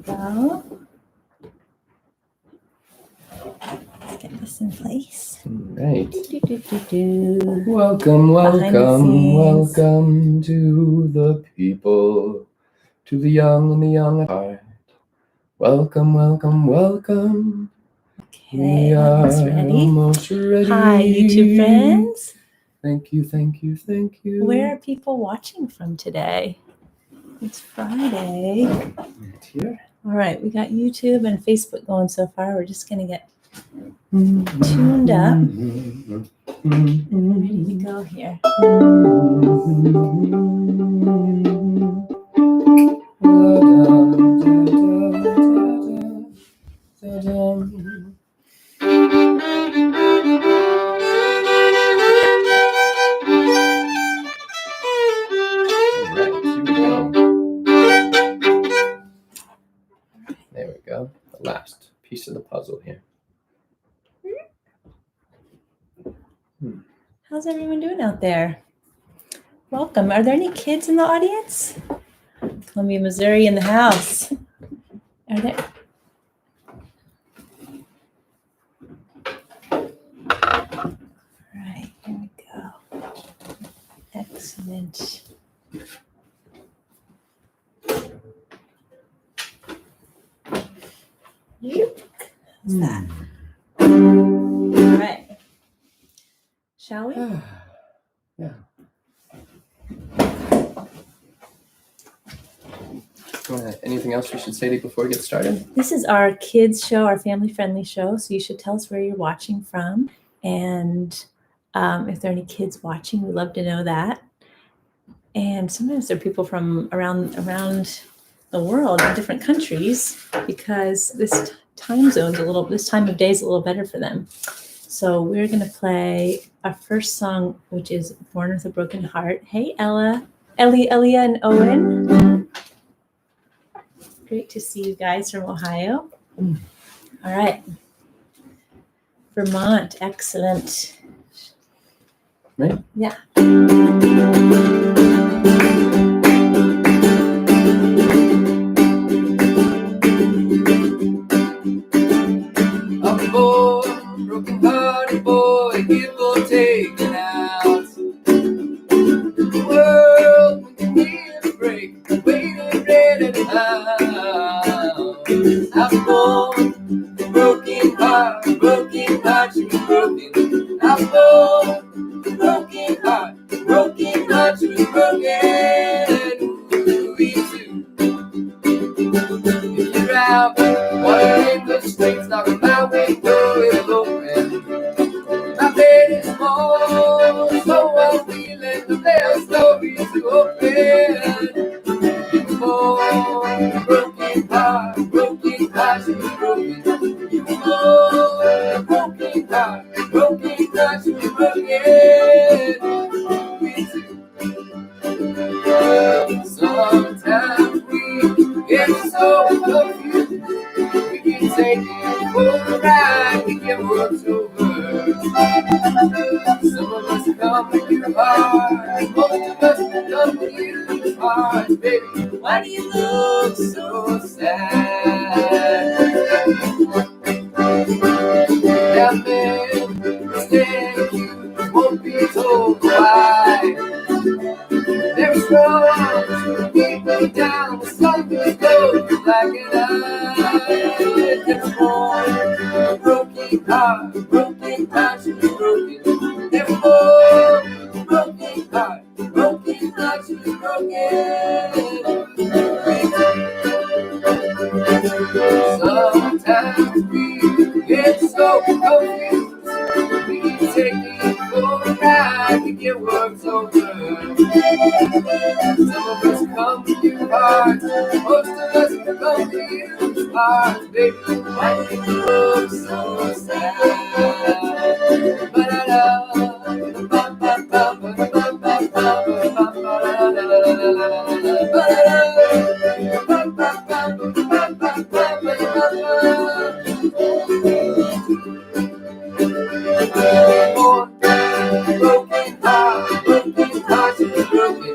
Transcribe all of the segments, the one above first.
go. Let's get this in place. Right. Do. Welcome, Behind the scenes. welcome to the people, to the young and the young at heart. Welcome. Okay, We almost are ready. almost ready. Hi, YouTube friends. Thank you. Where are people watching from today? It's Friday. Right here. All right, we got YouTube and Facebook going so far. We're just going to get tuned up. Ready to go here. There we go. The last piece of the puzzle here. How's everyone doing out there? Welcome. Are there any kids in the audience? Columbia, Missouri in the house. Are there? All right, here we go. Excellent. How's that? All right. Shall we? Yeah. Anything else we should say before we get started? This is our kids show, our family-friendly show. So you should tell us where you're watching from. And if there are any kids watching, we'd love to know that. And sometimes there are people from around the world in different countries because this time of day is a little better for them. So we're going to play our first song, which is Born with a Broken Heart. Hey, Elia, and Owen. Great to see you guys from Ohio. All right. Vermont, excellent. Right? Yeah. A boy, broken-hearted boy, people taken out. The world can need a break, waiting ready to out. I'm born, broken heart, she was broken. I'm born, broken heart, she was broken. Ooh, me too. If you're out, water in the streets, knocking my window is open. My bed is small, so I'm feeling the best story to open. Oh, broken heart, she was broken. You more, broken heart, she was broken. Me too. Sometimes we get so confused. We can take it for a ride, we get what's over. Some of us come with you hard, most of us come with you hard. Baby, why do you look so sad? That man stand you won't be told why. There's wrong to keep me down, the sun will go black and I get more. Broken heart, she was broken. There's more. Broken heart, she was broken. Sometimes we get so confused. We can take it for a ride to get worked over. Some of us come to you hard, most of us come to you hard. Baby, why do you look so sad? Broken heart, she was broken.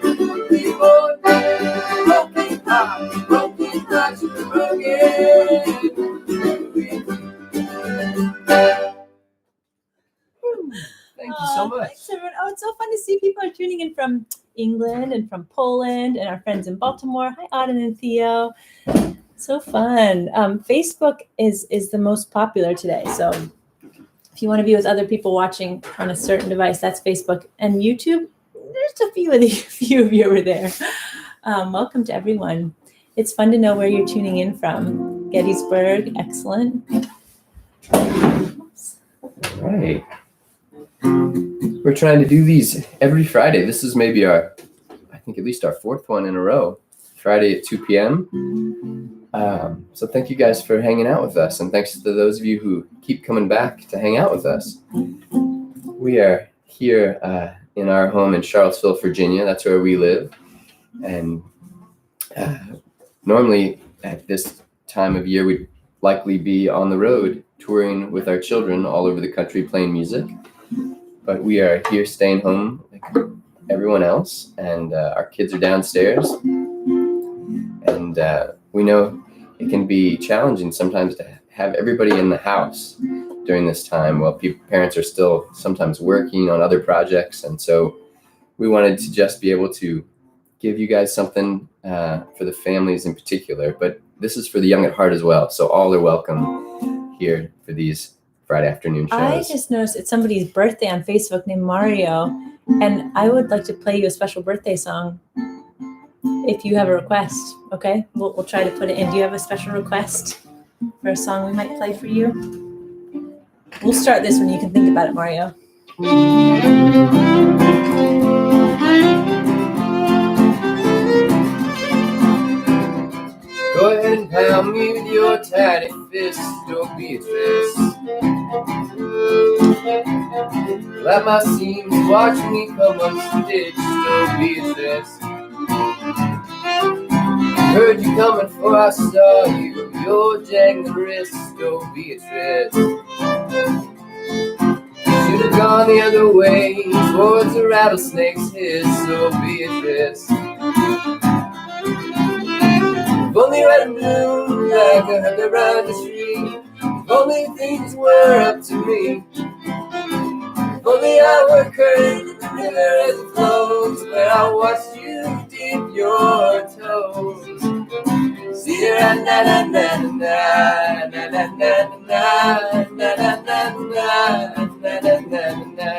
Broken heart, she was broken. Thank you so much. Thanks, everyone. Oh, it's so fun to see people are tuning in from England and from Poland and our friends in Baltimore. Hi, Auden and Theo. So fun. Facebook is the most popular today. So if you want to be with other people watching on a certain device, that's Facebook. And YouTube, there's a few of you over there. Welcome to everyone. It's fun to know where you're tuning in from. Gettysburg, excellent. Right. We're trying to do these every Friday. This is maybe I think at least our fourth one in a row. Friday at 2 p.m. So thank you guys for hanging out with us. And thanks to those of you who keep coming back to hang out with us. We are here in our home in Charlottesville, Virginia. That's where we live. And normally at this time of year, we'd likely be on the road touring with our children all over the country playing music. But we are here staying home like everyone else, and our kids are downstairs. And we know it can be challenging sometimes to have everybody in the house during this time while parents are still sometimes working on other projects. And so we wanted to just be able to give you guys something for the families in particular, but this is for the young at heart as well. So all are welcome here for these Friday afternoon shows. I just noticed it's somebody's birthday on Facebook named Mario, and I would like to play you a special birthday song if you have a request. Okay, we'll try to put it in. Do you have a special request for a song we might play for you? We'll start this when you can think about it, Mario. Go ahead and pound me with your tiny fist, oh Beatrice. Let my seams watch me come unstitched, oh Beatrice. Heard you coming for I saw you, your jangling wrist, oh Beatrice. Should have gone the other way, towards the rattlesnake's hiss, oh Beatrice. If only red and blue, like a hug around the tree. If only things were up to me. If only I were current in the river as it flows, where I watched you dip your toes. See na na na na na na na na na na na na na.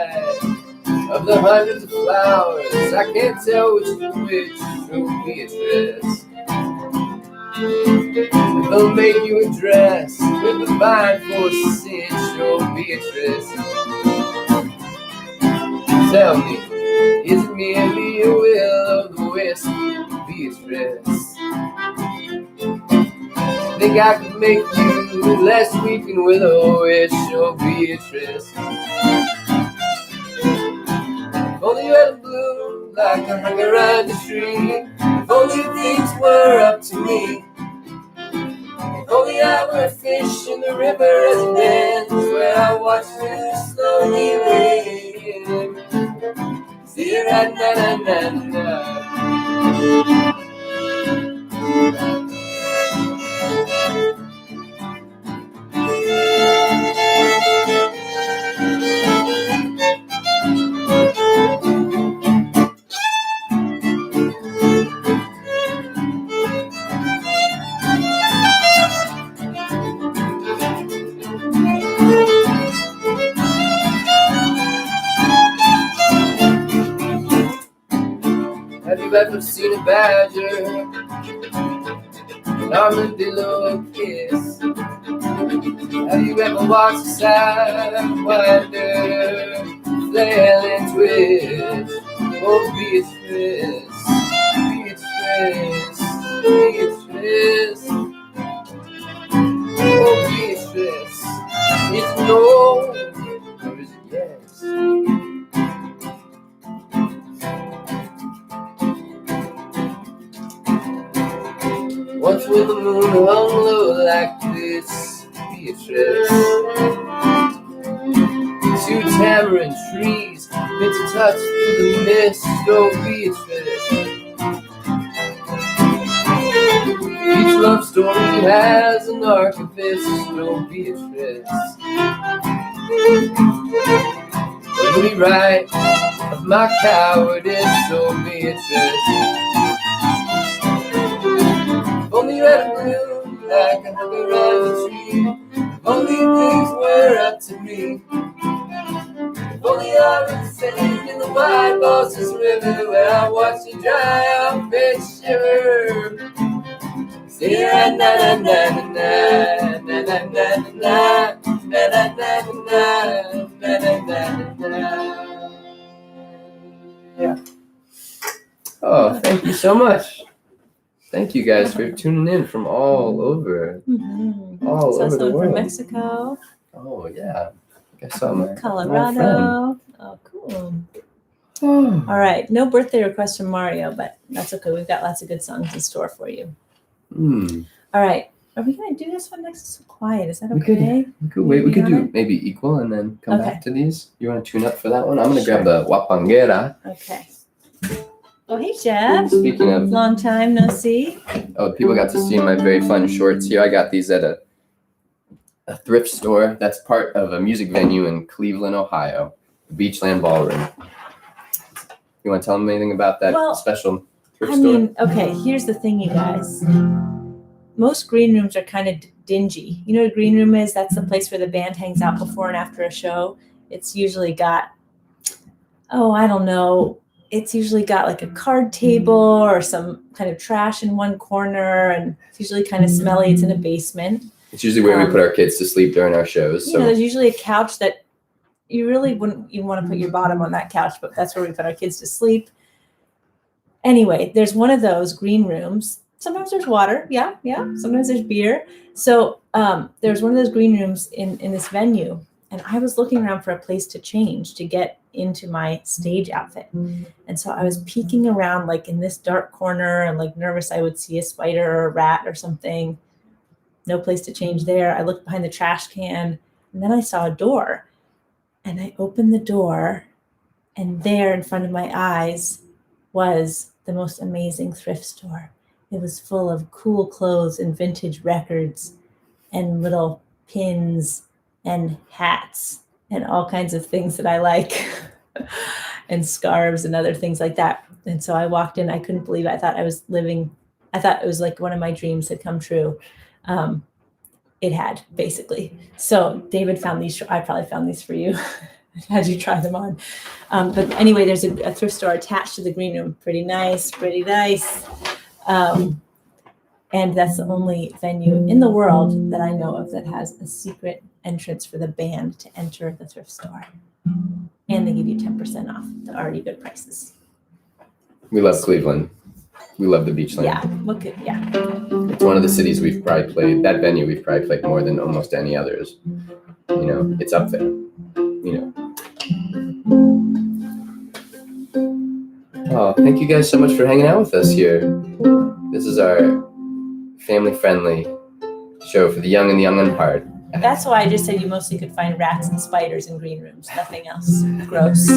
Of the hundreds of flowers, I can't tell which is which, oh Beatrice. They'll make you a dress with the vine for a cinch, oh Beatrice. Tell me, is it merely a will of the wisp, Beatrice? Think I could make you less weeping with a wish, oh Beatrice. If only you had a blue like I hung around the tree. If only things were up to me. If only I were a fish in the river as it ends, where I watch you slowly win. See you right na na na na. Have you ever seen a badger, an armadillo kiss? Have you ever watched a sidewinder flail and twist? Oh Beatrice, Beatrice, Beatrice. Oh Beatrice, it's no, or is it yes? Once when the moon hung low like this, Beatrice. Two tamarind trees meant to touch through the mist, oh Beatrice. Each love story has an archivist, no Beatrice. The rewrite of my cowardice, so Beatrice. If only you had bloom like a hugger on the tree. If only things were up to me. If only I was sitting in the wide Boston River where I watched you dry off and shiver. See ya, na na na na na na na na na na na na na. Yeah. Oh, thank you so much. Thank you guys for tuning in from all over, all over the world. From Mexico. Oh yeah, I saw my Colorado. Oh, cool. All right, no birthday request from Mario, but that's okay. We've got lots of good songs in store for you. All right, are we gonna do this one next? It's so quiet. Is that okay? We could wait. We could do maybe equal and then come back to these. You want to tune up for that one? I'm gonna grab the Wapanguera. Okay. Oh, hey, Jeff. Speaking of long time no see. Oh, people got to see my very fun shorts here. I got these at a thrift store that's part of a music venue in Cleveland, Ohio, Beachland Ballroom. You want to tell them anything about that special thrift store? I mean, okay, here's the thing, you guys. Most green rooms are kind of dingy. You know what a green room is? That's the place where the band hangs out before and after a show. It's usually got, I don't know. It's usually got like a card table or some kind of trash in one corner, and it's usually kind of smelly. It's in a basement. It's usually where we put our kids to sleep during our shows. So there's usually a couch that you really wouldn't even want to put your bottom on that couch, but that's where we put our kids to sleep. Anyway, there's one of those green rooms. Sometimes there's water. Yeah. Sometimes there's beer. So there's one of those green rooms in this venue, and I was looking around for a place to change to get into my stage outfit. And so I was peeking around like in this dark corner and like nervous I would see a spider or a rat or something. No place to change there. I looked behind the trash can, and then I saw a door, and I opened the door, and there in front of my eyes was the most amazing thrift store. It was full of cool clothes and vintage records and little pins and hats and all kinds of things that I like and scarves and other things like that. And so I walked in, I couldn't believe it. I thought it was like one of my dreams had come true. It had, basically. So David found these, I probably found these for you as you try them on. But anyway, there's a thrift store attached to the green room. Pretty nice. And that's the only venue in the world that I know of that has a secret entrance for the band to enter the thrift store. And they give you 10% off the already good prices. We love Cleveland. We love the Beachland. Yeah, It's one of the cities we've probably played, that venue we've probably played more than almost any others. You know, it's up there, you know. Oh, thank you guys so much for hanging out with us here. This is our family-friendly show for the young and the young and hard. That's why I just said you mostly could find rats and spiders in green rooms. Nothing else. Gross.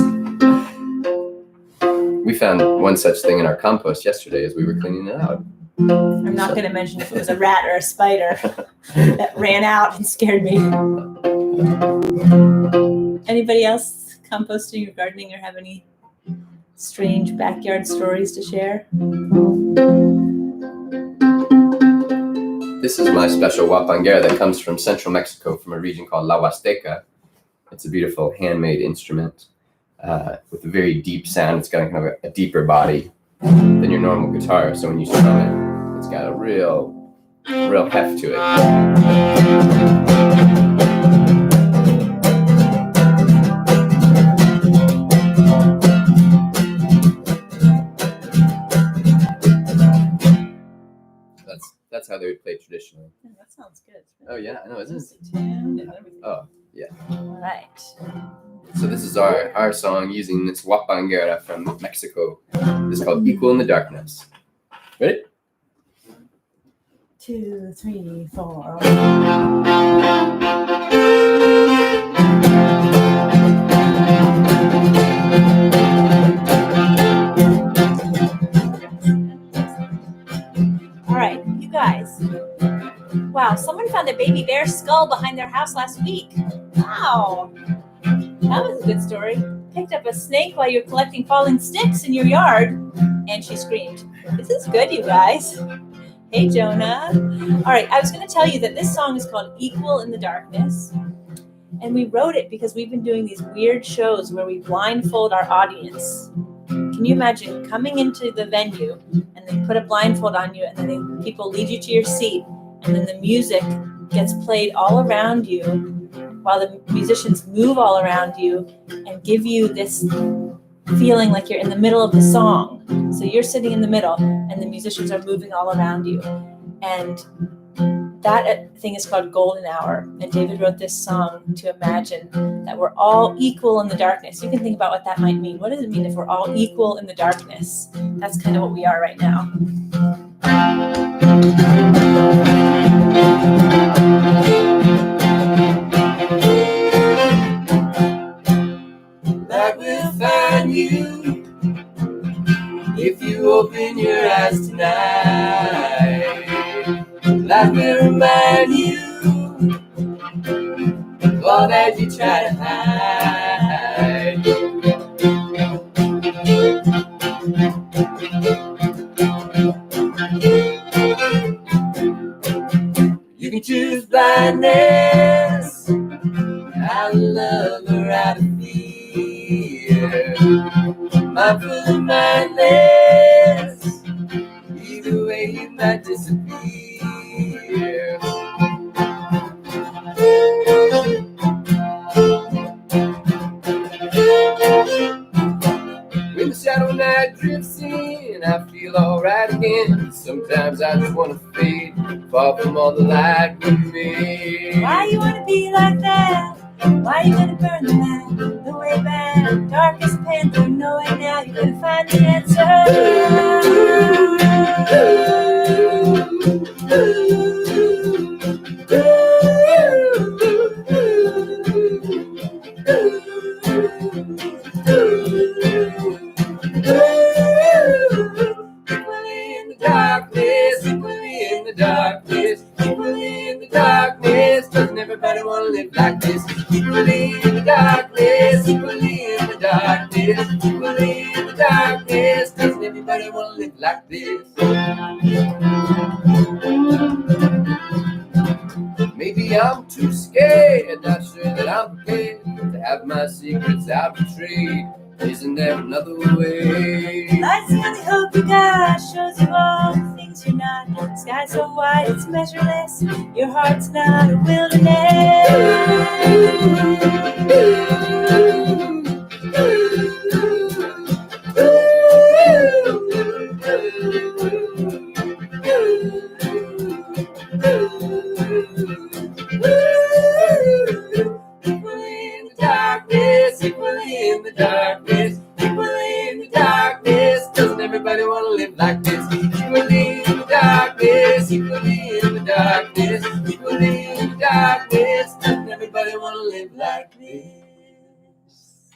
We found one such thing in our compost yesterday as we were cleaning it out. I'm not going to mention if it was a rat or a spider that ran out and scared me. Anybody else composting or gardening or have any strange backyard stories to share? This is my special wapanguera that comes from central Mexico from a region called La Huasteca. It's a beautiful handmade instrument with a very deep sound. It's got kind of a deeper body than your normal guitar. So when you strum it, it's got a real heft to it. That's how they would play traditionally. Yeah, that sounds good. Oh yeah, I know, isn't it? Oh yeah. All right. So this is our song using this wapanguera from Mexico. It's called "Equal in the Darkness." Ready? 2, 3, 4. All right, you guys. someone found a baby bear skull behind their house last week. Wow. That was a good story. Picked up a snake while you're collecting falling sticks in your yard. And she screamed. This is good, you guys. Hey, Jonah. All right, I was going to tell you that this song is called Equal in the Darkness. And we wrote it because we've been doing these weird shows where we blindfold our audience. Can you imagine coming into the venue and they put a blindfold on you and then people lead you to your seat and then the music gets played all around you while the musicians move all around you and give you this feeling like you're in the middle of the song. So you're sitting in the middle and the musicians are moving all around you. And that thing is called Golden Hour. And David wrote this song to imagine that we're all equal in the darkness. You can think about what that might mean. What does it mean if we're all equal in the darkness? That's kind of what we are right now. Light will find you if you open your eyes tonight. Light will remind you of all that you try to hide. You can choose blindness, out of love or out of fear. Mindful and mindless, either way you might disappear. When the shadow night drifts in, I feel alright again. Sometimes I just wanna fade, far from all the light with me. Why you wanna be like that? Why you gonna burn the night the way back? Darkest panther, know it now. You're gonna find the answer. Equally in the darkness, equally in the darkness, equally in the darkness. Doesn't everybody want to live like this? Equally in the darkness, equally in the darkness, equally in the darkness. Doesn't everybody want to live like this? Maybe I'm too scared, not sure that I'm prepared to have my secrets out betrayed. Isn't there another way? Life's the only hope you got, shows you all the things you're not. Sky so wide it's measureless, your heart's not a wilderness. Equally in the darkness, equally in the darkness, equally in the darkness. Doesn't everybody want to live like this? Equally in the darkness, equally in the darkness, equally in the darkness. Doesn't everybody want to live like this?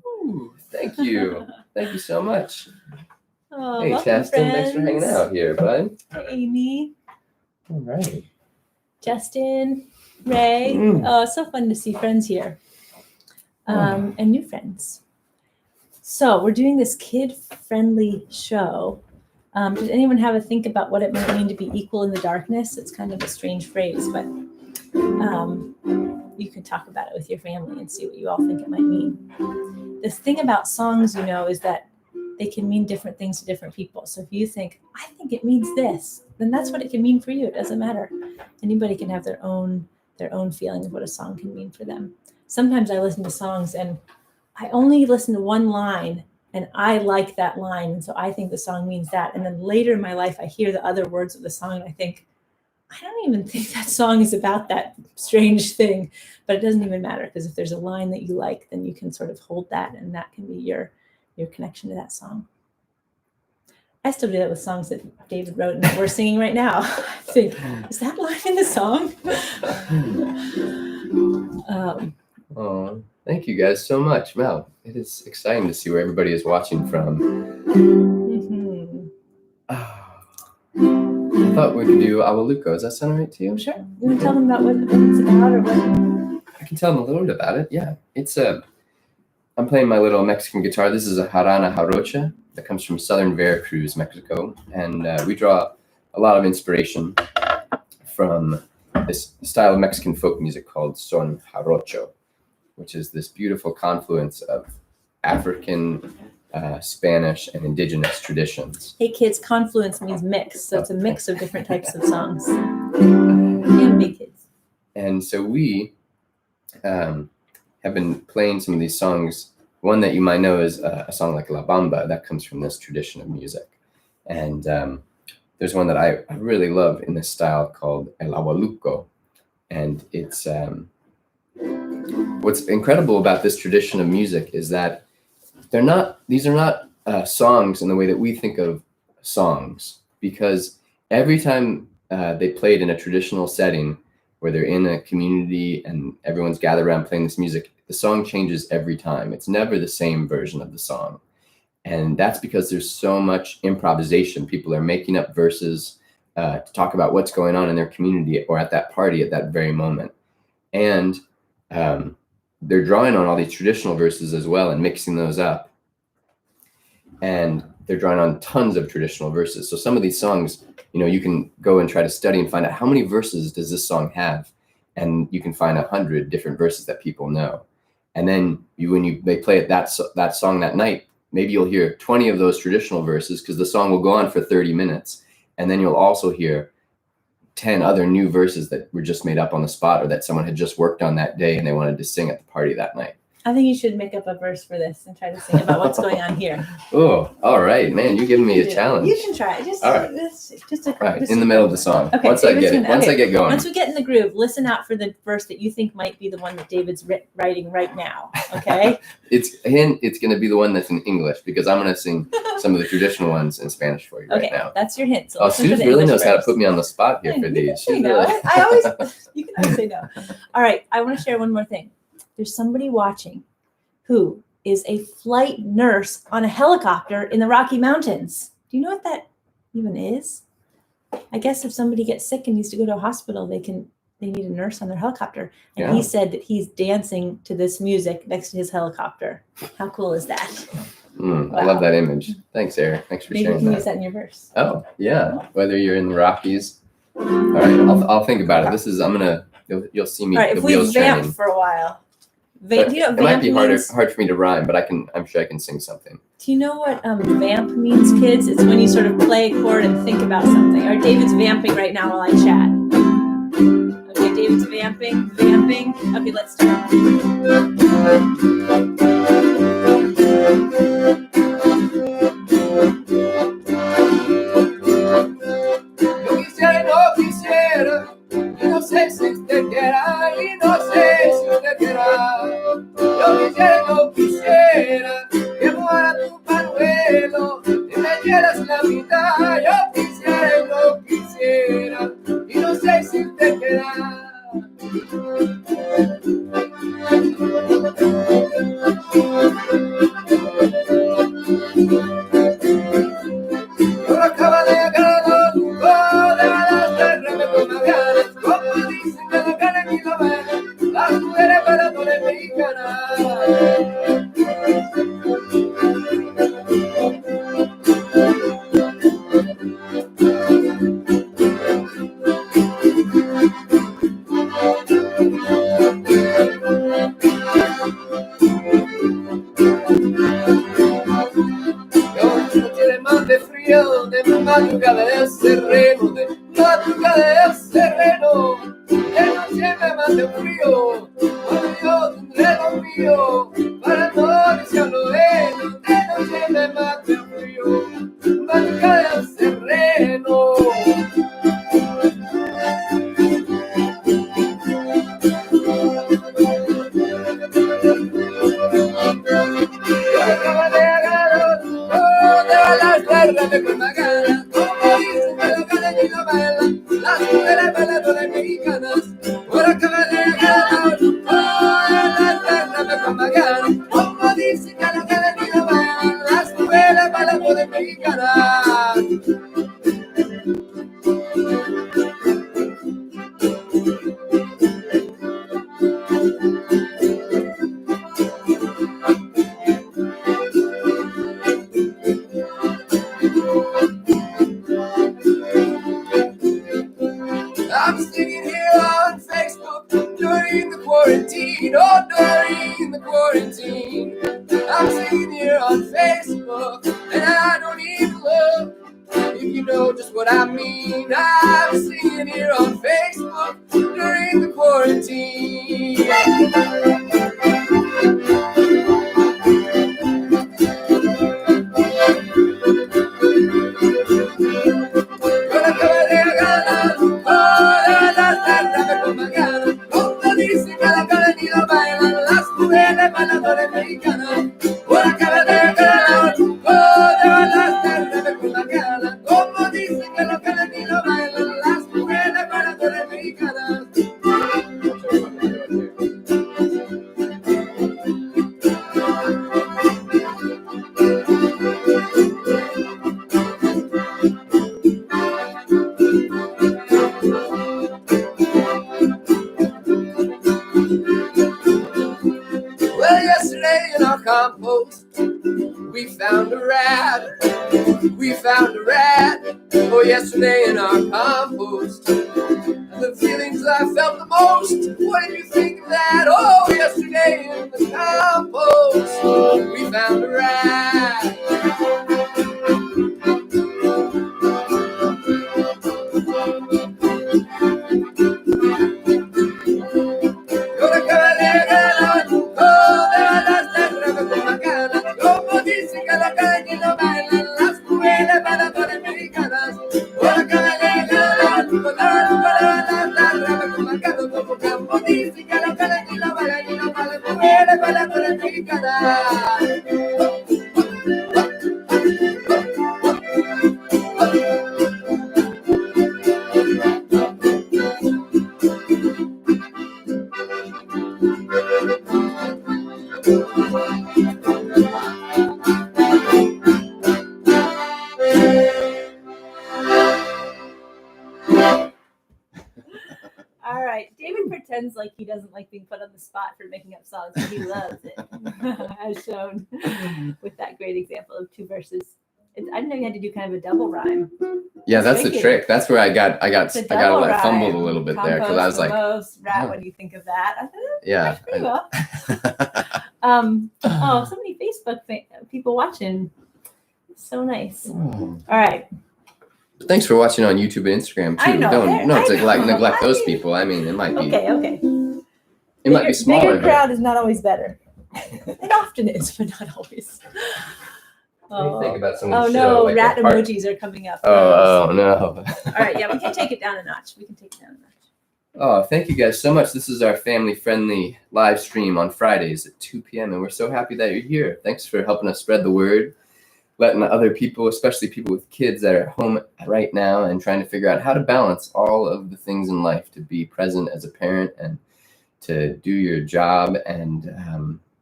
Ooh, thank you. Thank you so much. Oh, Hey, welcome, Chaston, thanks for hanging friends. out here, bud. Hey, Amy, All right. Justin, Ray. Oh, it's so fun to see friends here. And new friends. So we're doing this kid-friendly show. Does anyone have a think about what it might mean to be equal in the darkness? It's kind of a strange phrase, but you can talk about it with your family and see what you all think it might mean. The thing about songs, is that they can mean different things to different people. So if you think, I think it means this, then that's what it can mean for you. It doesn't matter. Anybody can have their own feeling of what a song can mean for them. Sometimes I listen to songs and I only listen to one line and I like that line. And so I think the song means that. And then later in my life, I hear the other words of the song and I think, I don't even think that song is about that strange thing, but it doesn't even matter because if there's a line that you like, then you can sort of hold that and that can be your connection to that song. I still do that with songs that David wrote and that we're singing right now. I think, is that line in the song? Oh, thank you guys so much. Wow, it is exciting to see where everybody is watching from. Mm-hmm. Oh. thought we could do Awaluko. Does that sound all right to you? Sure. You want to tell them about what it's about or what? I can tell them a little bit about it. Yeah, it's I'm playing my little Mexican guitar. This is a jarana jarocha that comes from southern Veracruz, Mexico, and we draw a lot of inspiration from this style of Mexican folk music called son jarocho, which is this beautiful confluence of African, Spanish, and indigenous traditions. Hey kids, confluence means mix, so it's a mix of different types of songs. And big kids. And so we have been playing some of these songs. One that you might know is a song like La Bamba that comes from this tradition of music. And there's one that I really love in this style called El Awaluco. And it's what's incredible about this tradition of music is that these are not songs in the way that we think of songs, because every time they played in a traditional setting where they're in a community and everyone's gathered around playing this music, the song changes every time. It's never the same version of the song. And that's because there's so much improvisation. People are making up verses to talk about what's going on in their community or at that party at that very moment. And they're drawing on all these traditional verses as well and mixing those up. And they're drawing on tons of traditional verses. So some of these songs, you can go and try to study and find out how many verses does this song have. And you can find 100 different verses that people know. And then they play it that song that night, maybe you'll hear 20 of those traditional verses because the song will go on for 30 minutes. And then you'll also hear 10 other new verses that were just made up on the spot or that someone had just worked on that day and they wanted to sing at the party that night. I think you should make up a verse for this and try to sing about what's going on here. Oh, all right, man, you're giving me a challenge. You can try. Just in the middle of the song. Okay, once I get going. Once we get in the groove, listen out for the verse that you think might be the one that David's writing right now. Okay. It's going to be the one that's in English because I'm going to sing some of the traditional ones in Spanish for you right now. That's your hint. So Suze really knows how to put me on the spot here for these. You can always say no. All right, I want to share one more thing. There's somebody watching who is a flight nurse on a helicopter in the Rocky Mountains. Do you know what that even is? I guess if somebody gets sick and needs to go to a hospital, they need a nurse on their helicopter. And He said that he's dancing to this music next to his helicopter. How cool is that? Wow. I love that image. Thanks, Eric. Thanks for sharing that. Maybe you can use that in your verse. Oh, yeah. Whether you're in the Rockies. All right, I'll think about it. You'll see me. All right, if we vamp for a while. It might be hard for me to rhyme, but I'm sure I can sing something. Do you know what vamp means, kids? It's when you sort of play a chord and think about something. All right, David's vamping right now while I chat. Okay, David's vamping. Okay, let's start. No sé si usted quiera y no sé si usted quiera. Yo quisiera que fuera tu panuelo y me dieras la mitad. Yo quisiera y no quisiera y no sé si usted quiera. Yo acaba de agarrar un poco de balas de reme con las ganas. Como dicen que la cara ni la vela, las mujeres para no le mexicanas. De madrugada de sereno, de madrugada de sereno, de noche me mate frío, cuando yo tendré lo mío, para no decirlo ello, de noche me mate frío, madrugada de sereno. Reme con la gana, como dicen que la cara ni la vela, las mujeres bailadoras mexicanas, por acabar de agarrar, reme con la gana, como dicen que la cara ni la vela, las mujeres bailadoras mexicanas. singing here on Facebook during the quarantine. Oh, during the quarantine. I'm singing here on Facebook, and I don't even look. If you know just what I mean, I'm singing here on Facebook during the quarantine. Como dice que la cara ni la bailan las mujeres bailadoras mexicanas. Por acá de calor, con la cara. Como dice que la cara ni la bailan las mujeres bailadoras mexicanas. Well, yesterday in our compost, we found a rat. We found a rat. Oh, yesterday in our compost. The feelings I felt the most. What did you think of that? Oh, yesterday in the compost, we found a rat. Como dicen que la calle no bailan las mujeres bailadoras mexicanas. Por acá como dicen que la calle no bailan las mujeres bailadoras mexicanas. All right. David pretends like he doesn't like being put on the spot for making up songs, but he loves it, as shown with that great example of two verses. I didn't know you had to do kind of a double rhyme. Yeah, that's the trick. That's where I got It's a double like fumbled a rhyme. little bit there because I was like, Compost, rat. oh. What do you think of that? I thought yeah. pretty well. Oh, so many Facebook people watching. So nice. All right. Thanks for watching on YouTube and Instagram too. I know, Don't I neglect know. those people. I mean, it might be Okay. it might be smaller. Bigger crowd is not always better. It often is, but not always. What do you think about some Oh of the no, show, like rat the part- emojis are coming up. Oh no. All right, yeah, we can take it down a notch. Oh, thank you guys so much. This is our family-friendly live stream on Fridays at 2 p.m. and we're so happy that you're here. Thanks for helping us spread the word, letting other people, especially people with kids that are at home right now and trying to figure out how to balance all of the things in life, to be present as a parent and to do your job and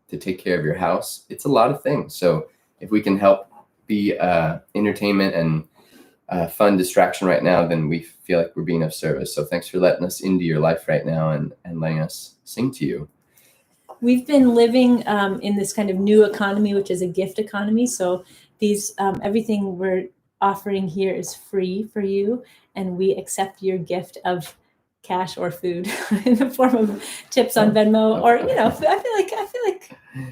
to take care of your house. It's a lot of things. So if we can help be entertainment and fun distraction right now, then we feel like we're being of service. So thanks for letting us into your life right now and letting us sing to you. We've been living in this kind of new economy, which is a gift economy. So these everything we're offering here is free for you, and we accept your gift of cash or food in the form of tips on Venmo, or I feel like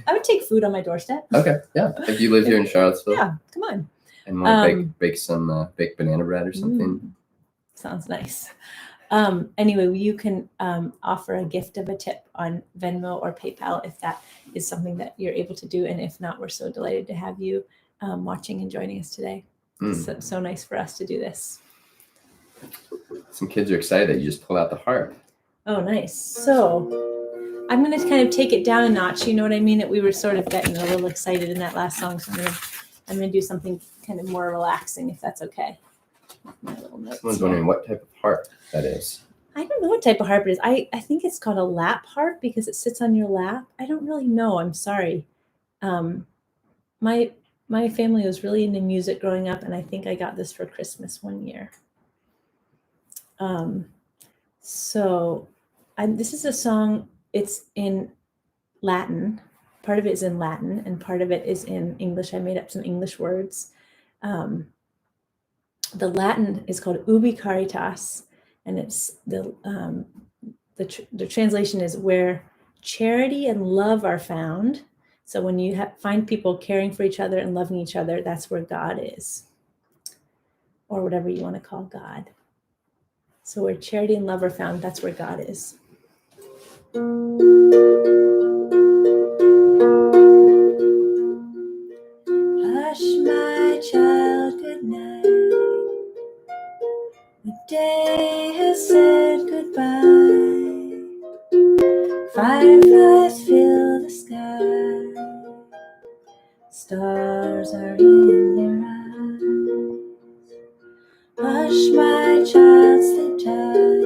I would take food on my doorstep. Okay, yeah. If you live here in Charlottesville, Yeah, come on. and want to bake some baked banana bread or something. Sounds nice. Anyway, you can offer a gift of a tip on Venmo or PayPal if that is something that you're able to do. And if not, we're so delighted to have you watching and joining us today. It's so nice for us to do this. Some kids are excited that you just pull out the harp. Oh, nice. So I'm going to kind of take it down a notch. You know what I mean? That we were sort of getting a little excited in that last song. So I'm going to do something kind of more relaxing, if that's okay. My little notes. Someone's wondering what type of harp that is. I don't know what type of harp it is. I think it's called a lap harp because it sits on your lap. I don't really know. I'm sorry. My family was really into music growing up, and I think I got this for Christmas one year. This is a song. It's in Latin. Part of it is in Latin, and part of it is in English. I made up some English words. The Latin is called Ubi Caritas, and it's the translation is where charity and love are found. So when you find people caring for each other and loving each other, that's where God is, or whatever you want to call God. So where charity and love are found, that's where God is. Hush, my child, good night. The day has said goodbye. Fireflies fill the sky. Stars are in your eyes. Hush, my child, sleep tight.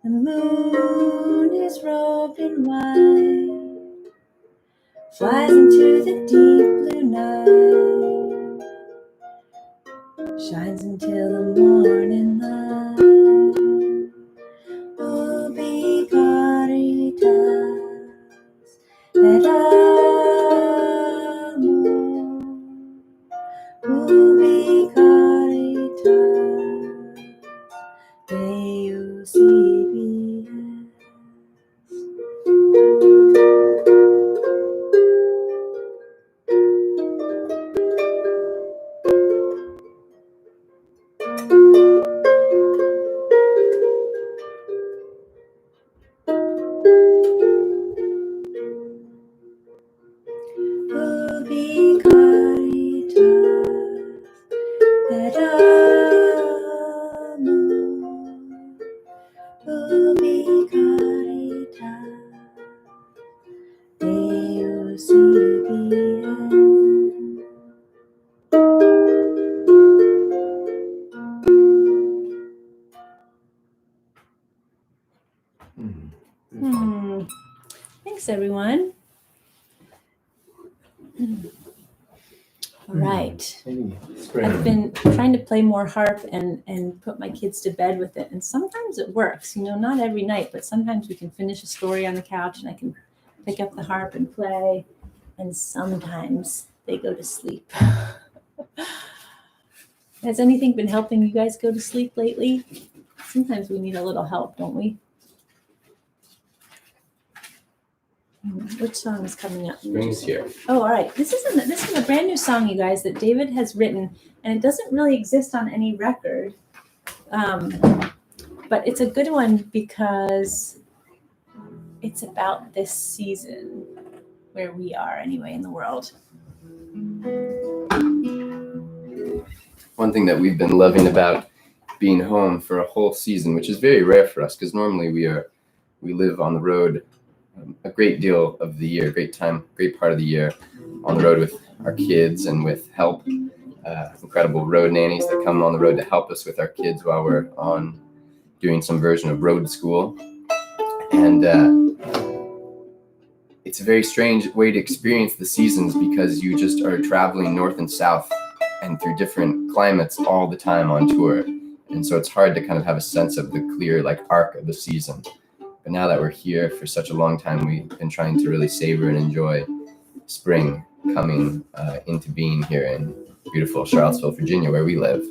The moon is robed in white, flies into the deep blue night, shines until the morning light. Ubi caritas et amor. Ubi caritas Deus ibi es. Ubi caritas et amor. Ubi caritas Deus ibi es. Thanks, everyone. All right. I've been trying to play more harp and put my kids to bed with it. And sometimes it works, not every night, but sometimes we can finish a story on the couch and I can pick up the harp and play. And sometimes they go to sleep. Has anything been helping you guys go to sleep lately? Sometimes we need a little help, don't we? Which song is coming up? Spring's here. Oh, all right. This is a brand new song, you guys, that David has written, and it doesn't really exist on any record. But it's a good one because it's about this season where we are anyway in the world. One thing that we've been loving about being home for a whole season, which is very rare for us, because normally we live on the road a great deal of the year, great part of the year on the road with our kids and with help, incredible road nannies that come on the road to help us with our kids while we're on doing some version of road school. And it's a very strange way to experience the seasons because you just are traveling north and south and through different climates all the time on tour. And so it's hard to kind of have a sense of the clear arc of the season. But now that we're here for such a long time, we've been trying to really savor and enjoy spring coming into being here in beautiful Charlottesville, Virginia, where we live.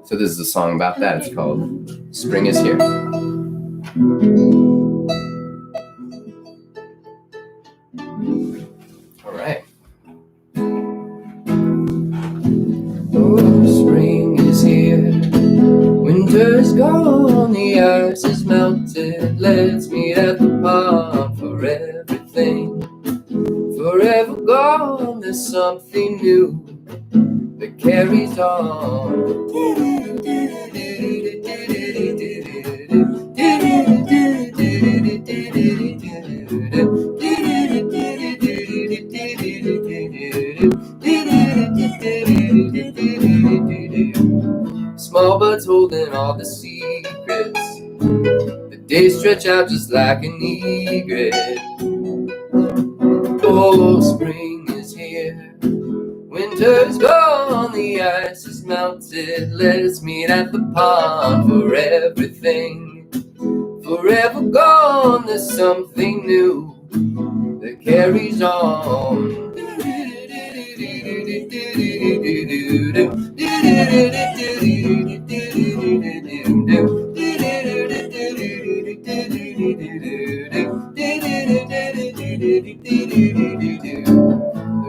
So this is a song about that. It's called Spring is Here. All right. Oh, spring is here. Winter's gone, the ice is melted. Let's meet at the pond for everything. Forever gone, there's something new that carries on. Small buds holding all the secrets. The days stretch out just like an egret. Oh, spring is here. Winter's gone, the ice is melted. Let's meet at the pond for everything. Forever gone, there's something new that carries on. The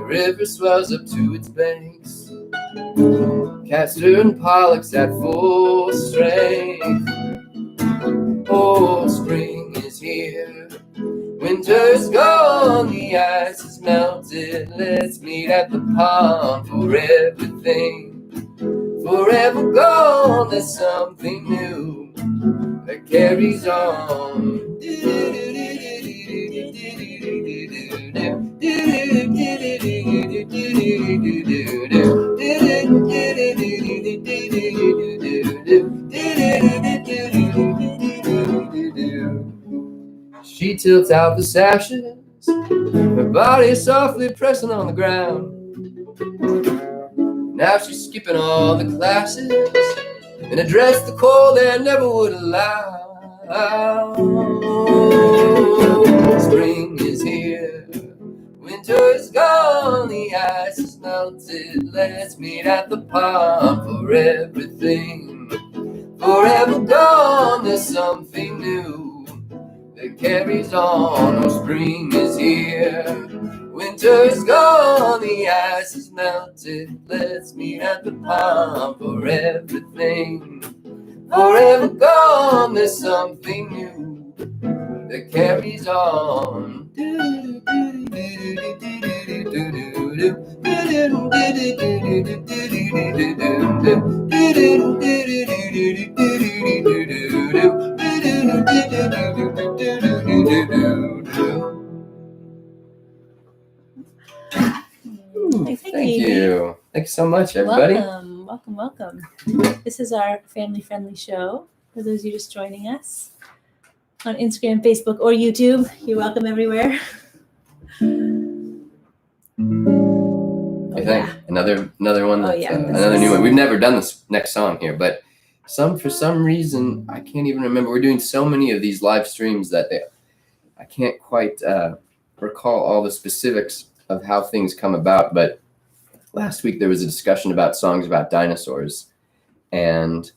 river swells up to its banks, Castor and Pollux at full strength. Oh, spring is here, winter's gone, the ice is melted. Let's meet at the pond for everything. Forever gone, there's something new that carries on. She tilts out the sashes, her body softly pressing on the ground. Now she's skipping all the classes in a dress the cold air never would allow. Spring is here, winter is gone, the ice is melted. Let's meet at the pond for everything. Forever gone, there's something new that carries on. Oh, spring is here, winter is gone, the ice is melted. Let's meet at the pond for everything. Forever gone, there's something new that carries on. Thank you. Thank you so much, everybody. Welcome. This is our family-friendly show. For those of you just joining us on Instagram, Facebook, or YouTube, you're welcome everywhere. I think another one. That's, another new one. We've never done this next song here, but for some reason I can't even remember. We're doing so many of these live streams that I can't quite recall all the specifics of how things come about. But last week there was a discussion about songs about dinosaurs, and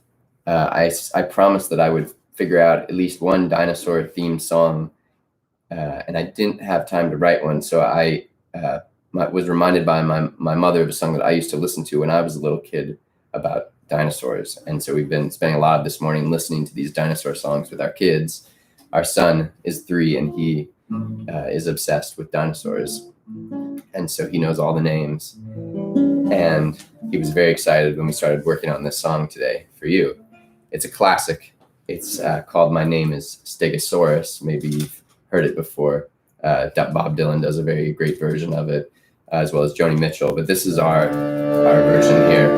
I promised that I would figure out at least one dinosaur themed song, and I didn't have time to write one, so I was reminded by my mother of a song that I used to listen to when I was a little kid about dinosaurs. And so we've been spending a lot of this morning listening to these dinosaur songs with our kids. Our son is 3 and he is obsessed with dinosaurs, and so he knows all the names, and he was very excited when we started working on this song today for you. It's a classic. It's called My Name is Stegosaurus. Maybe you've heard it before. Bob Dylan does a very great version of it, as well as Joni Mitchell. But this is our version here.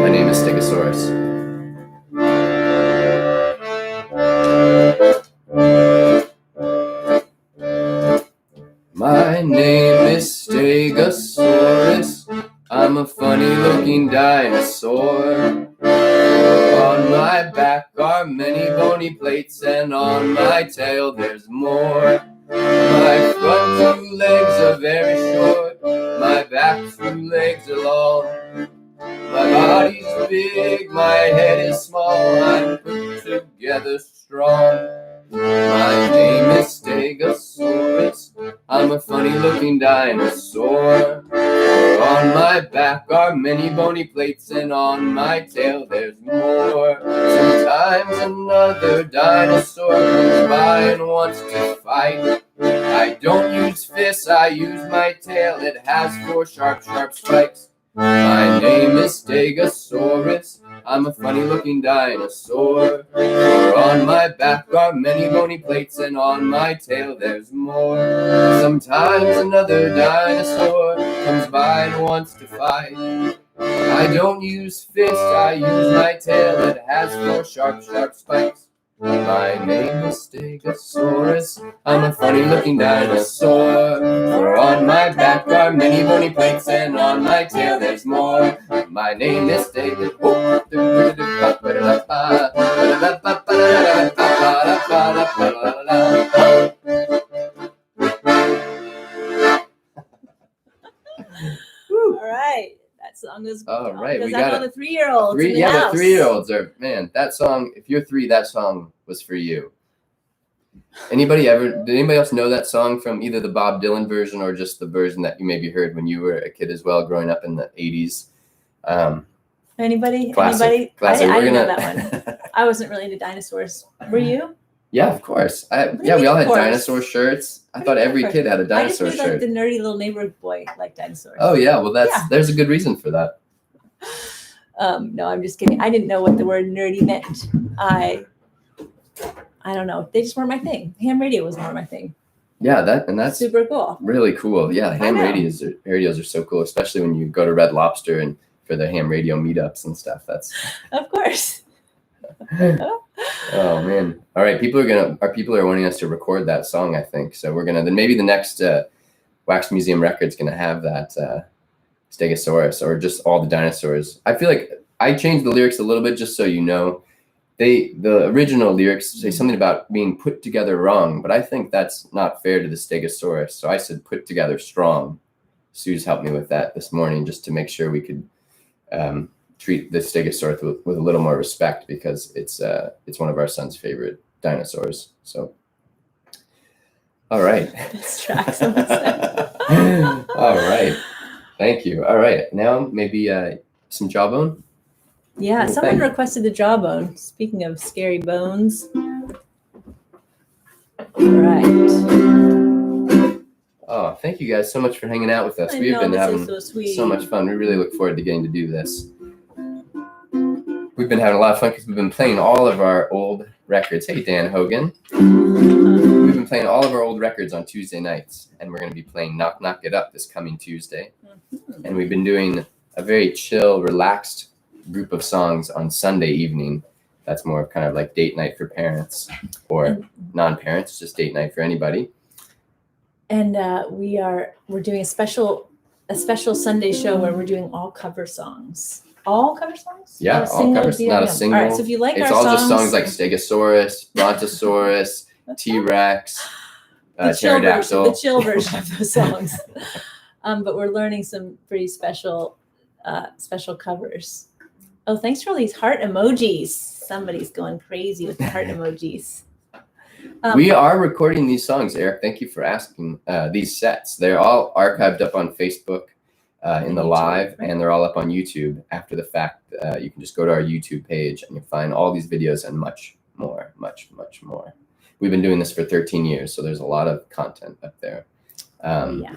My name is Stegosaurus. My name is Stegosaurus. I'm a funny-looking dinosaur. On my back are many bony plates, and on my tail there's more. My front 2 legs are very short, my back 2 legs are long. My body's big, my head is small, I'm put together strong. My name is Stegosaurus, I'm a funny-looking dinosaur. On my back are many bony plates, and on my tail there's more. Sometimes another dinosaur comes by and wants to fight. I don't use fists, I use my tail. It has 4 sharp spikes. My name is Stegosaurus, I'm a funny-looking dinosaur. For on my back are many bony plates, and on my tail there's more. Sometimes another dinosaur comes by and wants to fight. I don't use fists, I use my tail. It has 4 sharp spikes. My name is Stegosaurus, I'm a funny-looking dinosaur. For on my back are many bony plates, and on my tail there's more. My name is Stegosaurus. All right, that song was All right, because we I got know the 3-year-olds. In the the house. 3-year-olds are, man, that song, if you're 3, that song was for you. Did anybody else know that song from either the Bob Dylan version or just the version that you maybe heard when you were a kid as well, growing up in the 80s? Anybody? Classic. I didn't know We're that one. I wasn't really into dinosaurs. Were you? Yeah, of course. do We you all mean, had of course? dinosaur shirts. I thought every kid had a dinosaur I just knew, shirt. like the nerdy little neighborhood boy liked dinosaurs. Oh yeah, well there's a good reason for that. No, I'm just kidding. I didn't know what the word nerdy meant. I don't know. They just weren't my thing. Ham radio was more my thing. Yeah, that's super cool. Really cool. Yeah, ham radios are so cool, especially when you go to Red Lobster and for the ham radio meetups and stuff. That's of course. Oh man! All right, people are wanting us to record that song. I think so. We're gonna then maybe the next Wax Museum record's gonna have that Stegosaurus or just all the dinosaurs. I feel like I changed the lyrics a little bit just so you know. The original lyrics say something about being put together wrong, but I think that's not fair to the Stegosaurus. So I said put together strong. Sue's helped me with that this morning just to make sure we could treat the Stegosaurus with a little more respect because it's one of our son's favorite dinosaurs. So, all right. This track's on All right. Thank you. All right. Now maybe some jawbone. Yeah, someone requested the jawbone. Speaking of scary bones. All right. Oh, thank you guys so much for hanging out with us. We've been having so much fun. We really look forward to getting to do this. We've been having a lot of fun because we've been playing all of our old records. Hey, Dan Hogan. We've been playing all of our old records on Tuesday nights, and we're going to be playing Knock Knock It Up this coming Tuesday. And we've been doing a very chill, relaxed group of songs on Sunday evening. That's more kind of like date night for parents or non-parents, just date night for anybody. And we're doing a special Sunday show where we're doing all cover songs. All cover songs? Yeah, all covers. Not a single. All right, so if you like it's our all songs, just songs like Stegosaurus, Brontosaurus, T-Rex, Pterodactyl. The chill version of those songs. But we're learning some pretty special covers. Oh, thanks for all these heart emojis. Somebody's going crazy with the heart emojis. We are recording these songs, Eric. Thank you for asking. These sets, they're all archived up on Facebook in the live, and they're all up on YouTube after the fact. You can just go to our YouTube page and you'll find all these videos and much more, much, much more. We've been doing this for 13 years, so there's a lot of content up there. Yeah.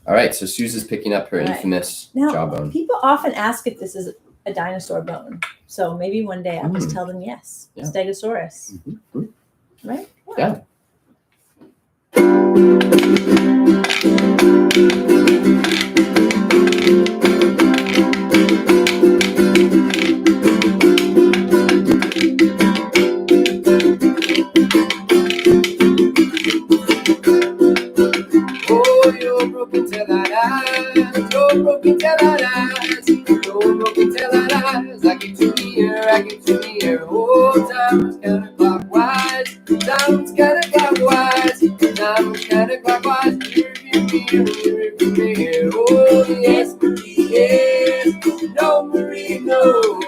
All right, so Suze is picking up her infamous jawbone. People often ask if this is a dinosaur bone, so maybe one day I'll just tell them yes, Stegosaurus. Mm-hmm. Right? Yeah. Oh, you're broken till that eyes, you're broken till that eyes, you're broken till that eyes. I get you near, oh, time was counterclockwise, time was counterclockwise, time was counterclockwise. Rearview mirror, oh yes, Marie, yes, no Marie, no.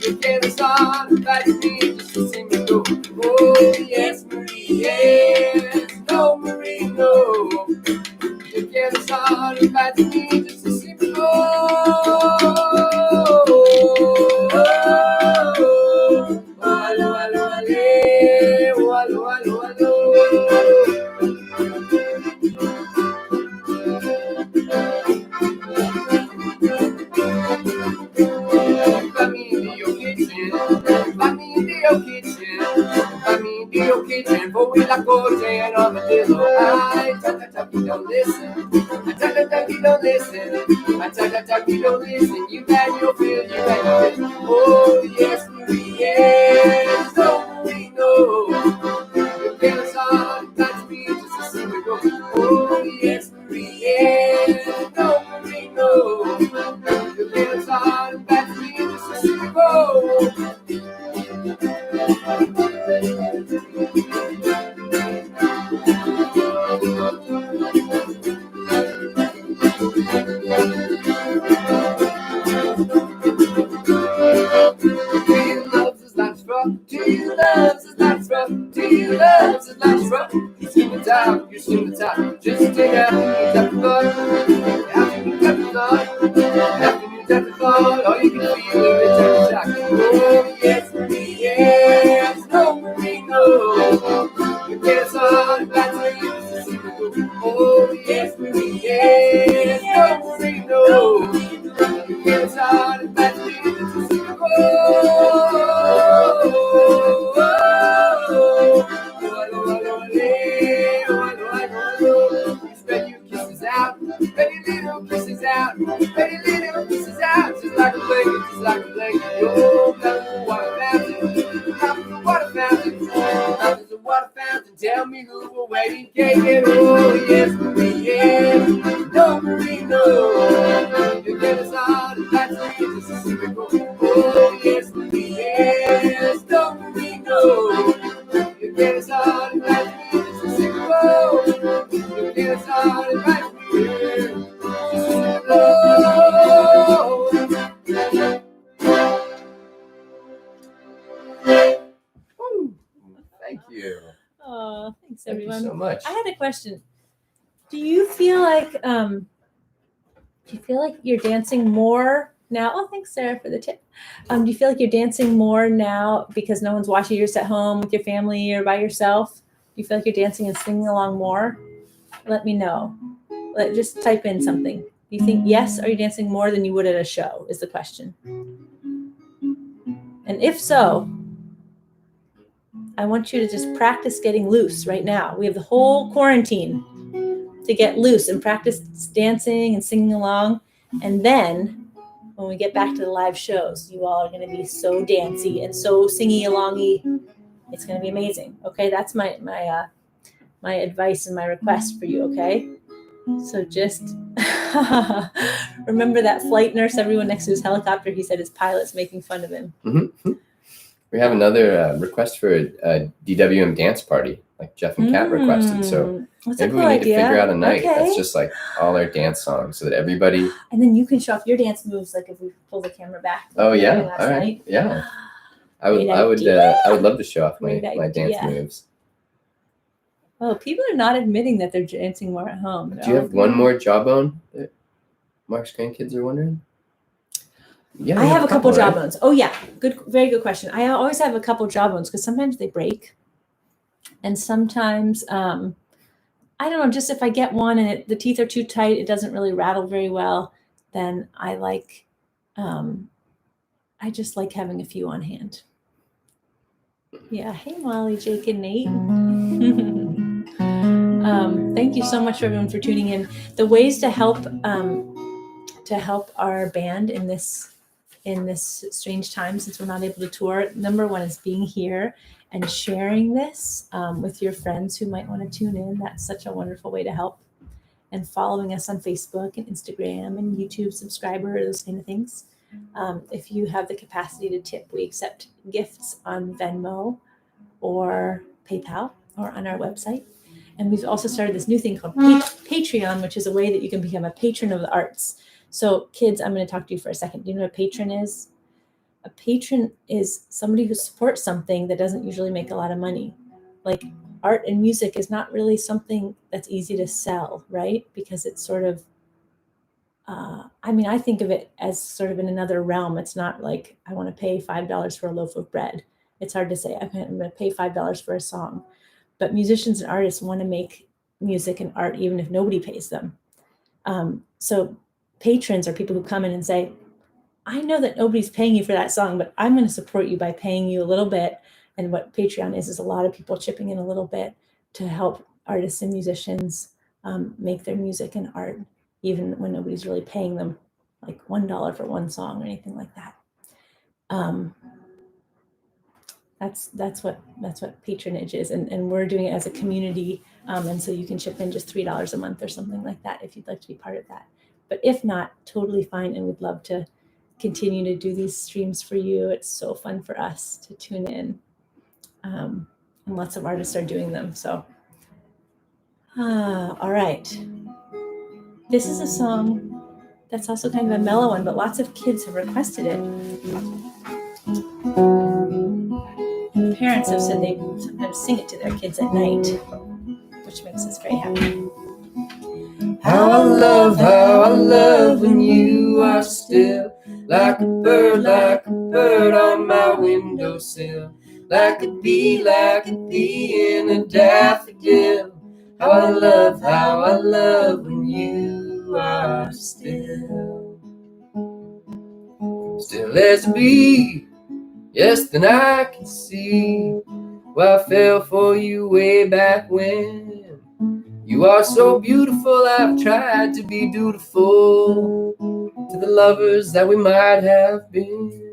You can't start about me just to see me go. Oh yes, Marie, yes, no Marie, no. You can't start about me just to see me go. Oh, allo, allo, alle, oh, allo, allo, allo. Kitchen, for we like Jose and Armadillo. I talk, you don't listen. I talk, you don't listen. I talk, you don't listen. You and your feel, you and your feel. Oh, yes, Marie, yes, no, Marie, no. You can't stop, touch me just to see me go. Oh, yes, Marie, yes, no, Marie, no. You can't stop, touch me just to see me go. Do you love since life's rough? Do you love since life's rough? You swing the top, you swing the top. Just take out the tap the thought. After you tap the thought. After you tap the thought, all you can feel is tap the shock. Oh, yes, yes, no, no. You get us on the back to you. Oh, yes, yes, no, no. You get us on the back to you. Spread your kisses out, spread your little kisses out, spread your little kisses out, just like a blanket, just like a blanket. Oh, mountains of water fountain, mountains of water fountain, mountains of water fountain. Tell me who will wait cake and oh yes, yes, no, no. You get us on the back street, this is super cool. Oh yes, yes, no, no. You get us on the back street, this is super cool. You get us on the back street, this is super cool. Thank you. Oh, thanks Thank everyone. you so much. I had a question. Do you feel like you're dancing more now? Oh, thanks, Sarah, for the tip. Do you feel like you're dancing more now because no one's watching? You're just at home with your family or by yourself? Do you feel like you're dancing and singing along more? Let me know. Just type in something. You think yes? Are you dancing more than you would at a show? Is the question. And if so, I want you to just practice getting loose right now. We have the whole quarantine to get loose and practice dancing and singing along. And then when we get back to the live shows, you all are going to be so dancey and so singy alongy. It's going to be amazing. Okay, that's my advice and my request for you. Okay, so just remember that flight nurse, everyone next to his helicopter. He said his pilot's making fun of him. Mm-hmm. We have another request for a DWM dance party, like Jeff and Kat requested. So maybe we need to figure out a night that's just like all our dance songs, so that everybody. And then you can show off your dance moves, like if we pull the camera back. Oh yeah, all right, night. Yeah. I would love to show off my dance moves. Oh, people are not admitting that they're dancing more at home. Do you have one more jawbone that Mark's grandkids are wondering? Yeah, I have a couple jawbones. Oh yeah, good, very good question. I always have a couple jawbones because sometimes they break, and sometimes I don't know. Just if I get one and the teeth are too tight, it doesn't really rattle very well. Then I like, I just like having a few on hand. Yeah. Hey, Molly, Jake, and Nate. Thank you so much for everyone for tuning in. The ways to help our band in this strange time, since we're not able to tour, number one is being here and sharing this with your friends who might want to tune in. That's such a wonderful way to help. And following us on Facebook and Instagram and YouTube, subscriber, those kind of things. If you have the capacity to tip, we accept gifts on Venmo or PayPal or on our website. And we've also started this new thing called Patreon, which is a way that you can become a patron of the arts. So kids, I'm going to talk to you for a second. Do you know what a patron is? A patron is somebody who supports something that doesn't usually make a lot of money. Like art and music is not really something that's easy to sell, right? Because it's sort of, I think of it as sort of in another realm. It's not like I want to pay $5 for a loaf of bread. It's hard to say I'm going to pay $5 for a song. But musicians and artists want to make music and art even if nobody pays them. So patrons are people who come in and say, I know that nobody's paying you for that song, but I'm going to support you by paying you a little bit. And what Patreon is a lot of people chipping in a little bit to help artists and musicians make their music and art, even when nobody's really paying them like $1 for one song or anything like that. That's what patronage is, and we're doing it as a community, and so you can chip in just $3 a month or something like that if you'd like to be part of that. But if not, totally fine, and we'd love to continue to do these streams for you. It's so fun for us to tune in, and lots of artists are doing them. So, all right, this is a song that's also kind of a mellow one, but lots of kids have requested it. And parents have said they sometimes sing it to their kids at night, which makes us very happy. How I love when you are still, like a bird on my windowsill, like a bee in a daffodil. How I love when you are still. Still as a bee, yes, then I can see why I fell for you way back when. You are so beautiful, I've tried to be dutiful to the lovers that we might have been.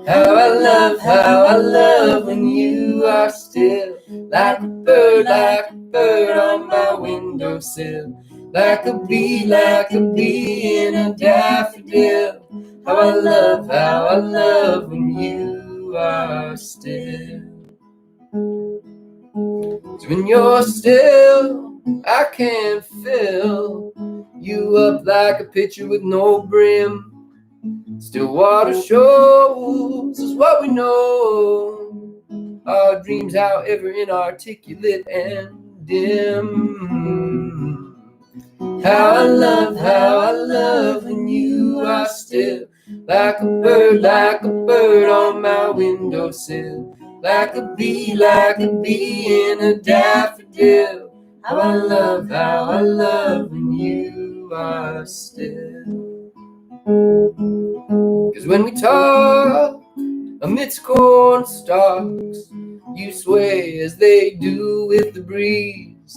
How I love when you are still, like a bird on my windowsill, like a bee in a daffodil. How I love when you are still. So when you're still, I can fill you up like a pitcher with no brim. Still water shows us what we know. Our dreams, however inarticulate and dim. How I love when you are still, like a bird on my windowsill, like a bee in a daffodil. How I love when you are still. 'Cause when we talk amidst corn stalks, you sway as they do with the breeze.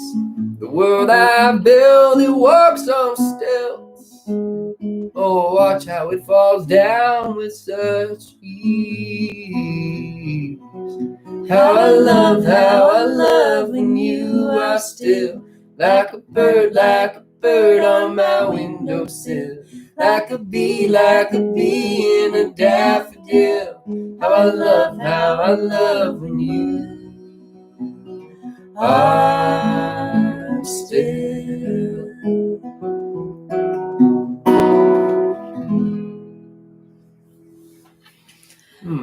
The world I built, it walks on stilts. Oh, watch how it falls down with such ease. How I love when you are still, like a bird on my windowsill, like a bee in a daffodil. How I love when you are still.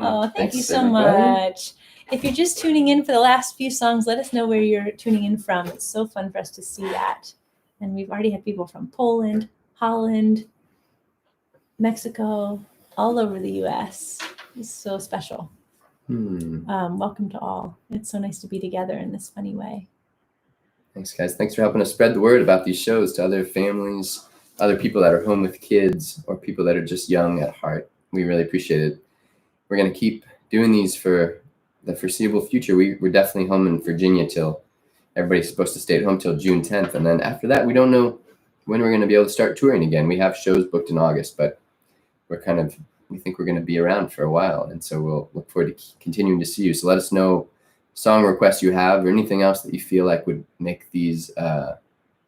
Oh, thank you so everybody. much. If you're just tuning in for the last few songs, let us know where you're tuning in from. It's so fun for us to see that. And we've already had people from Poland, Holland, Mexico, all over the U.S. It's so special. Welcome to all. It's so nice to be together in this funny way. Thanks, guys. Thanks for helping us spread the word about these shows to other families, other people that are home with kids, or people that are just young at heart. We really appreciate it. We're going to keep doing these for the foreseeable future. We're definitely home in Virginia till everybody's supposed to stay at home till June 10th. And then after that, we don't know when we're going to be able to start touring again. We have shows booked in August, but we think we're going to be around for a while. And so we'll look forward to continuing to see you. So let us know song requests you have or anything else that you feel like would make these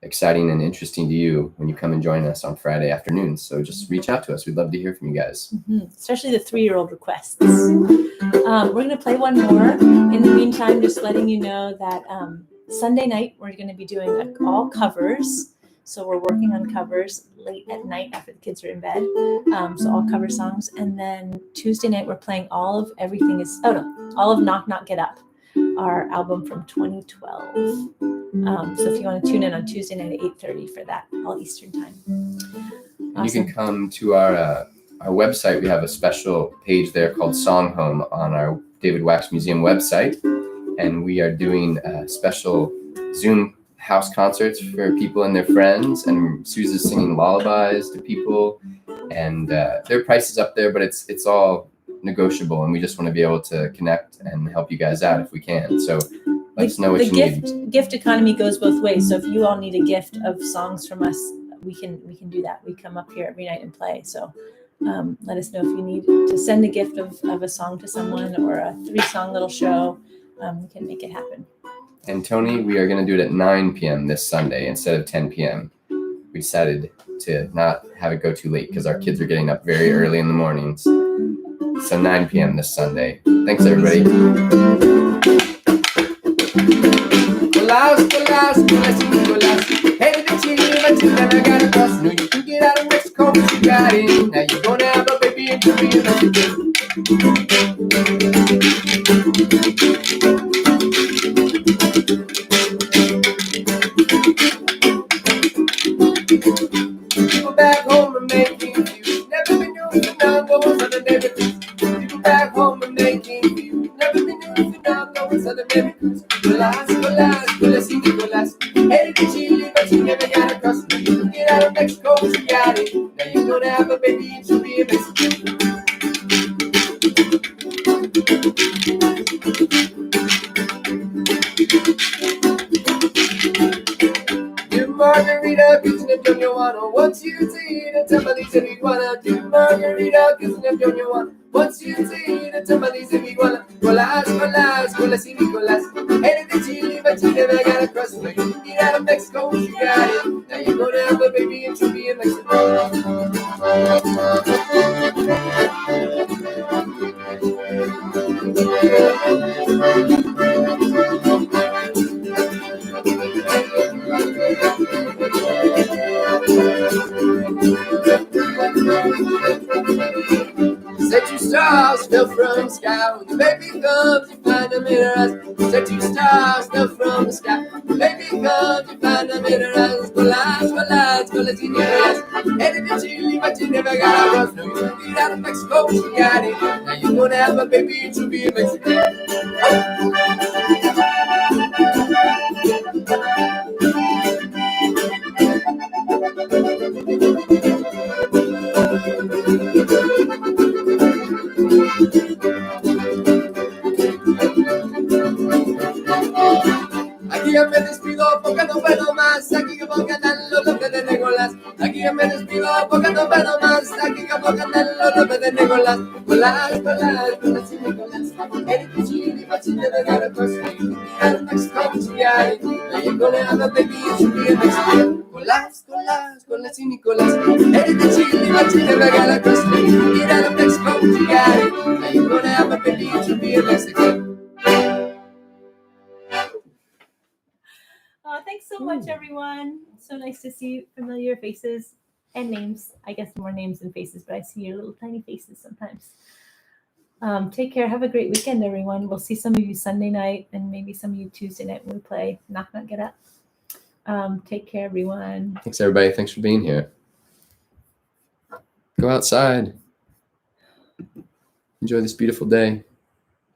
exciting and interesting to you when you come and join us on Friday afternoons. So just reach out to us. We'd love to hear from you guys. Especially the 3-year-old requests. We're going to play one more. In the meantime, just letting you know that Sunday night, we're going to be doing all covers. So we're working on covers late at night after the kids are in bed. So all cover songs. And then Tuesday night, we're playing all of Knock Knock Get Up, our album from 2012. So if you want to tune in on Tuesday night at 8:30 for that, all Eastern time. Awesome. You can come to our website. We have a special page there called Song Home on our David Wax Museum website. And we are doing special Zoom house concerts for people and their friends. And Susan's singing lullabies to people. And their price is up there, but it's all negotiable. And we just want to be able to connect and help you guys out if we can. So let us know what you need. The gift economy goes both ways. So if you all need a gift of songs from us, we can do that. We come up here every night and play. So let us know if you need to send a gift of a song to someone or a 3-song little show. We can make it happen. And Tony, we are going to do it at 9 p.m. this Sunday instead of 10 p.m. We decided to not have it go too late because our kids are getting up very early in the mornings. So 9 p.m. this Sunday. Thanks, everybody. Hey, the chili, but you never got across. No, you can get out of Mexico, but you got in. Now you're gonna have a baby and you're People back home are making views. Never been used to now going southern neighborhoods. People back home are making views. Never been used to now going southern neighborhoods. Nicolás, Nicolás, y Nicolás. Headed to Chile, but you never got across. You get out of Mexico, you got it. Now you're gonna have a baby and she'll be a Mexican. Do margarita, kissing a Junior Juana. What's you to eat a tamales and iguana? Do margarita, kissing a Junior Juana. What's you to eat a tamales and iguana? Nicolás, Nicolás, Nicolás y Nicolás. Headed to Chile, but you never got across. Now you can get out of Mexico, you got it. Now you're gonna have a baby and she'll be a Mexican. Said two stars fell from the sky. When the baby comes, you find them in her eyes. Said two stars fell from the sky. When the baby comes, you find them in her eyes. Nicolás, Nicolás y Nicolás. Headed to Chile, but you never got across. No, you get out of Mexico, she got it. Now you're gonna have a baby and she'll be a Mexican. Aquí ya me despido porque no puedo más. Aquí como cantan los locos de Nicolás. Aquí ya me despido porque no puedo más. Aquí como cantan los locos de Nicolás. Nicolás, Nicolás, Nicolás y Nicolás. Headed to Chile, but you never got across. Out of Mexico, she got it. Now you're gonna have a baby and she'll be a Mexican. Nicolás, Nicolás, Nicolás y Nicolás. Headed to Chile, but you never got across. Get out of Mexico, she got it. Now you're gonna have a baby and she'll be a Mexican. Thanks so much, everyone. So nice to see familiar faces and names. I guess more names than faces, but I see your little tiny faces sometimes. Take care. Have a great weekend, everyone. We'll see some of you Sunday night and maybe some of you Tuesday night when we play Knock Knock Get Up. Take care, everyone. Thanks, everybody. Thanks for being here. Go outside. Enjoy this beautiful day.